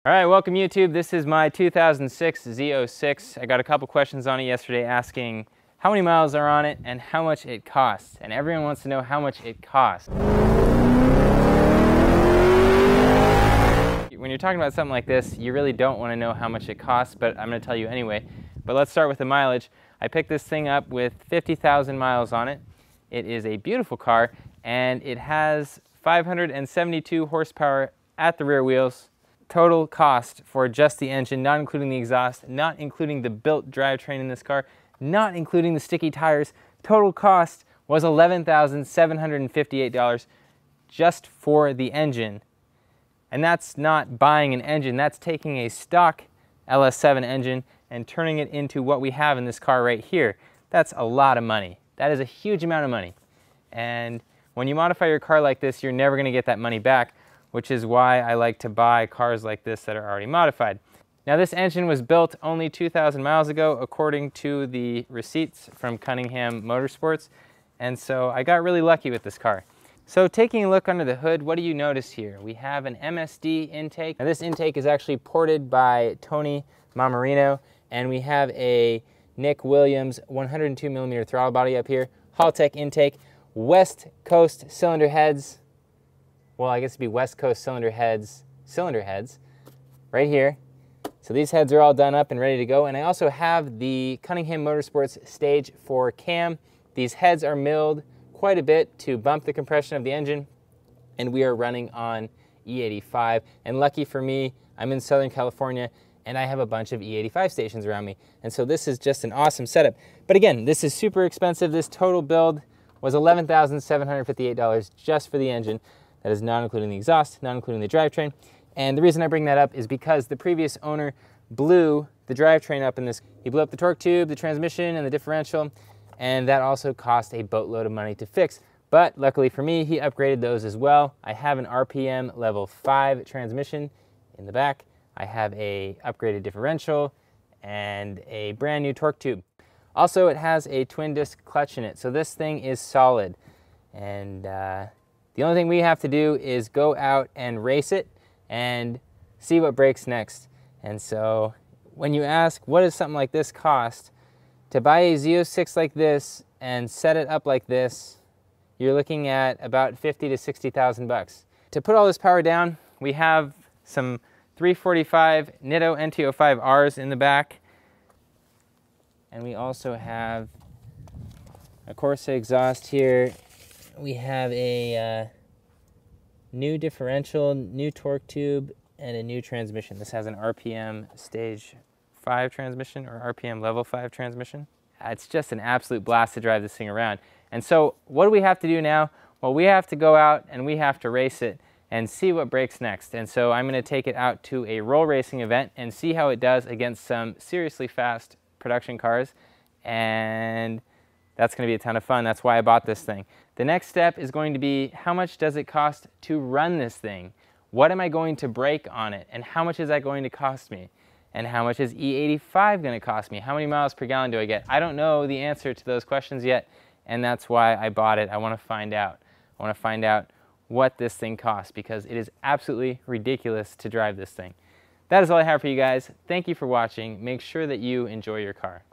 All right, welcome YouTube. This is my 2006 Z06. I got a couple questions on it yesterday asking how many miles are on it and how much it costs. And everyone wants to know how much it costs. When you're talking about something like this, you really don't want to know how much it costs, but I'm going to tell you anyway. But let's start with the mileage. I picked this thing up with 50,000 miles on it. It is a beautiful car, and it has 572 horsepower at the rear wheels. Total cost for just the engine, not including the exhaust, not including the built drivetrain in this car, not including the sticky tires, total cost was $11,758 just for the engine. And that's not buying an engine, that's taking a stock LS7 engine and turning it into what we have in this car right here. That's a lot of money. That is a huge amount of money. And when you modify your car like this, you're never going to get that money back, which is why I like to buy cars like this that are already modified. Now, this engine was built only 2,000 miles ago, according to the receipts from Cunningham Motorsports, and so I got really lucky with this car. So taking a look under the hood, what do you notice here? We have an MSD intake. Now, this intake is actually ported by Tony Mamarino, and we have a Nick Williams 102mm throttle body up here, Haltech intake, West Coast cylinder heads. Well, I guess it'd be West Coast cylinder heads, right here. So these heads are all done up and ready to go. And I also have the Cunningham Motorsports Stage 4 cam. These heads are milled quite a bit to bump the compression of the engine. And we are running on E85. And lucky for me, I'm in Southern California and I have a bunch of E85 stations around me. And so this is just an awesome setup. But again, this is super expensive. This total build was $11,758 just for the engine. That is not including the exhaust, not including the drivetrain. And the reason I bring that up is because the previous owner blew the drivetrain up in this. He blew up the torque tube, the transmission, and the differential, and that also cost a boatload of money to fix. But luckily for me, he upgraded those as well. I have an RPM level 5 transmission in the back. I have a upgraded differential and a brand new torque tube. Also, it has a twin disc clutch in it, so this thing is solid. And the only thing we have to do is go out and race it and see what breaks next. And so when you ask, what does something like this cost? To buy a Z06 like this and set it up like this, you're looking at about 50 to 60,000 bucks. To put all this power down, we have some 345 Nitto NT05Rs in the back. And we also have a Corsa exhaust here. We have a new differential, new torque tube, and a new transmission. This has an RPM stage 5 transmission or RPM level 5 transmission. It's just an absolute blast to drive this thing around. And so what do we have to do now? Well, we have to go out and we have to race it and see what breaks next. And so I'm going to take it out to a roll racing event and see how it does against some seriously fast production cars. And that's going to be a ton of fun. That's why I bought this thing. The next step is going to be, how much does it cost to run this thing? What am I going to break on it? And how much is that going to cost me? And how much is E85 going to cost me? How many miles per gallon do I get? I don't know the answer to those questions yet, and that's why I bought it. I want to find out. I want to find out what this thing costs, because it is absolutely ridiculous to drive this thing. That is all I have for you guys. Thank you for watching. Make sure that you enjoy your car.